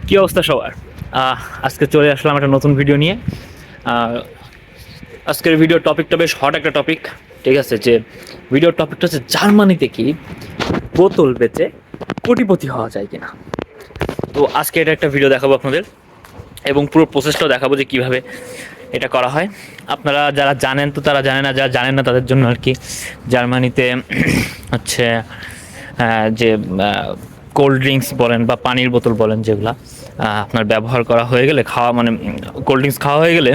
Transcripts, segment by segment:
কি অবস্থা সবার? আজকে চলে আসলাম একটা নতুন ভিডিও নিয়ে। আহ, আজকের ভিডিও টপিকটা বেশ হট একটা টপিক। ঠিক আছে, যে ভিডিওর টপিকটা হচ্ছে জার্মানিতে কি বোতল বেচে কোটিপতি হওয়া যায় কিনা। তো আজকে এটা একটা ভিডিও দেখাবো আপনাদের, এবং পুরো প্রসেসটাও দেখাবো যে কীভাবে এটা করা হয়। আপনারা যারা জানেন তো তারা জানেন, না যারা জানেন না তাদের জন্য আর কি। জার্মানিতে হচ্ছে যে কোল্ড ড্রিঙ্কস বলেন বা পানির বোতল বলেন, যেগুলা আপনার ব্যবহার করা হয়ে গেলে, খাওয়া মানে কোল্ড ড্রিঙ্কস খাওয়া হয়ে গেলে,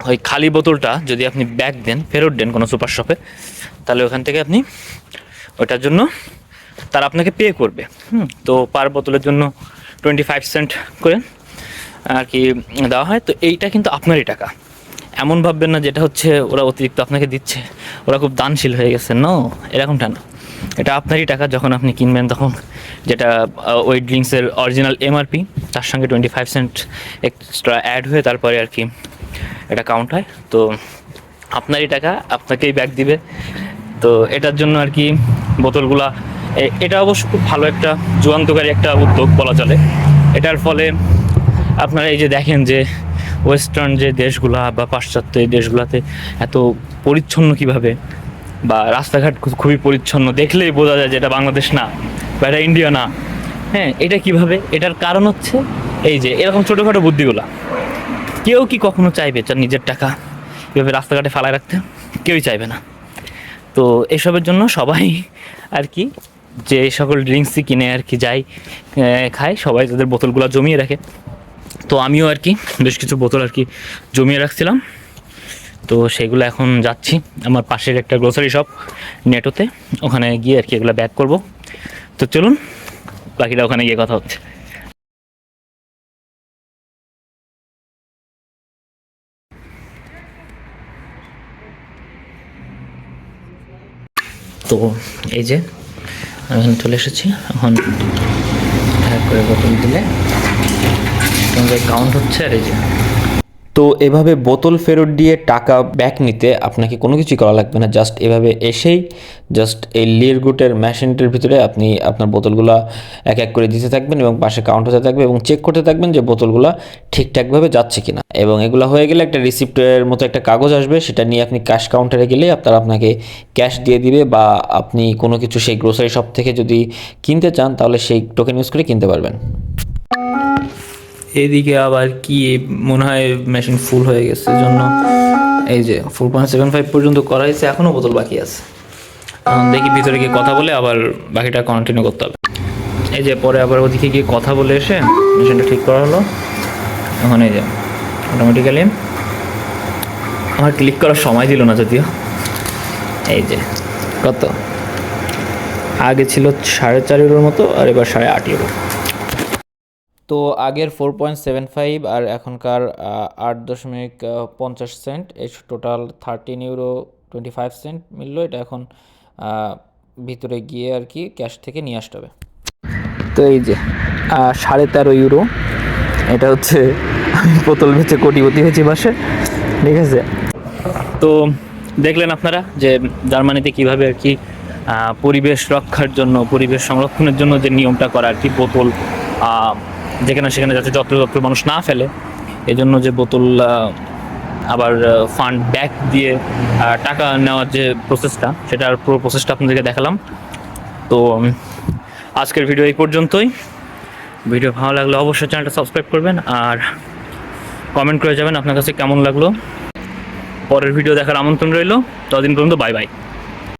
ওই খালি বোতলটা যদি আপনি ব্যাক দেন, ফেরত দেন কোনো সুপার শপে, তাহলে ওখান থেকে আপনি ওইটার জন্য তারা আপনাকে পে করবে। তো পার বোতলের জন্য 25 সেন্ট করে আর কি দেওয়া হয়। তো এইটা কিন্তু আপনারই টাকা। এমন ভাববেন না যেটা হচ্ছে ওরা অতিরিক্ত আপনাকে দিচ্ছে, ওরা খুব দানশীল হয়ে গেছে। নো, এরকমটা না। এটা আপনারই টাকা। যখন আপনি কিনবেন তখন যেটা ওই ড্রিঙ্কসের অরিজিনাল এমআরপি, তার সঙ্গে 25 সেন্ট এক্সট্রা অ্যাড হয়ে তারপরে আর কি এটা কাউন্ট হয়। তো আপনারই টাকা, আপনাকেই ব্যাক দিবে। তো এটার জন্য আর কি বোতলগুলা, এটা অবশ্য খুব ভালো একটা যুগান্তকারী একটা উদ্যোগ বলা চলে। এটার ফলে আপনারা এই যে দেখেন যে ওয়েস্টার্ন যে দেশগুলা বা পাশ্চাত্য এই দেশগুলাতে এত পরিচ্ছন্ন কিভাবে, বা রাস্তাঘাট খুবই পরিচ্ছন্ন, দেখলেই বোঝা যায় যে এটা বাংলাদেশ না বা এটা ইন্ডিয়া না। হ্যাঁ, এটা কিভাবে? এটার কারণ হচ্ছে এই যে এরকম ছোটোখাটো বুদ্ধিগুলা। কেউ কি কখনো চাইবে তার নিজের টাকা এভাবে রাস্তাঘাটে ফালায় রাখতে? কেউই চাইবে না। তো এসবের জন্য সবাই আর কি, যে সকল ড্রিঙ্কসই কিনে আর কি যায় খায়, সবাই তাদের বোতলগুলো জমিয়ে রাখে। তো আমিও আর কি বেশ কিছু বোতল আর কি জমিয়ে রাখছিলাম। তো সেগুলো এখন যাচ্ছি আমার পাশের একটা গ্রোসারি শপ নেটোতে, ওখানে গিয়ে আর কি এগুলো ব্যাক করব। তো চলুন, বাকিটা ওখানে গিয়ে কথা হচ্ছে। তো এই যে আমি এখানে চলে এসেছি। এখন এক করে বোতল দিলে কাউন্ট হচ্ছে। আর এই যে, তো এভাবে বোতল ফেরত দিয়ে টাকা ব্যাক নিতে আপনাকে কোনো কিছুই করা লাগবে না। জাস্ট এভাবে এসেই জাস্ট এই লিয়ারগুটের মেশিনটির ভিতরে আপনি আপনার বোতলগুলো এক এক করে দিতে থাকবেন এবং পাশে কাউন্ট হতে থাকবে এবং চেক করতে থাকবেন যে বোতলগুলো ঠিকঠাকভাবে যাচ্ছে কিনা। এবং এগুলো হয়ে গেলে একটা রিসিপ্টের মতো একটা কাগজ আসবে, সেটা নিয়ে আপনি ক্যাশ কাউন্টারে গেলে আপনাকে ক্যাশ দিয়ে দিবে, বা আপনি কোনো কিছু সেই গ্রোসারি শপ থেকে যদি কিনতে চান তাহলে সেই টোকেন ইউজ করে কিনতে পারবেন। এদিকে আবার কি মনে হয় মেশিন ফুল হয়ে গেছে, জন্য এই যে 4.75 পর্যন্ত করা হয়েছে, এখনও বোতল বাকি আছে। এখন দেখি ভিতরে গিয়ে কথা বলে আবার বাকিটা কন্টিনিউ করতে হবে। এই যে পরে আবার ওদিকে গিয়ে কথা বলে এসে মেশিনটা ঠিক করা হলো। এখন এই যে অটোমেটিক্যালি আমার ক্লিক করার সময় দিল না যদিও। এই যে কত আগে ছিল 4.5 ইউরোর মতো, আর এবার 8.5 ইউরো। তো আগের 4.75 আর এখনকার 8.50 সেন্ট, এই টোটাল 13 ইউরো 25 সেন্ট মিলল। এটা এখন ভিতরে গিয়ে আর কি ক্যাশ থেকে নিয়ে আসতে হবে। তো এই যে 13.5 ইউরো, এটা হচ্ছে আমি বোতল বেচে কোটিপতি হয়েছি মাসে। ঠিক আছে, তো দেখলেন আপনারা যে জার্মানিতে কীভাবে আর কি পরিবেশ রক্ষার জন্য, পরিবেশ সংরক্ষণের জন্য যে নিয়মটা করা আর কি, বোতল যেখানে সেখানে যাতে যত্র মানুষ না ফেলে, এজন্য যে বোতল আবার ফান্ড ব্যাক দিয়ে টাকা নেওয়ার যে প্রসেসটা, সেটার পুরো প্রসেসটা আপনাদেরকে দেখালাম। তো আজকের ভিডিও এই পর্যন্তই। ভিডিও ভালো লাগলে অবশ্যই চ্যানেলটা সাবস্ক্রাইব করবেন, আর কমেন্ট করে যাবেন আপনার কাছে কেমন লাগলো। পরের ভিডিও দেখার আমন্ত্রণ রইল। ততদিন পর্যন্ত বাই বাই।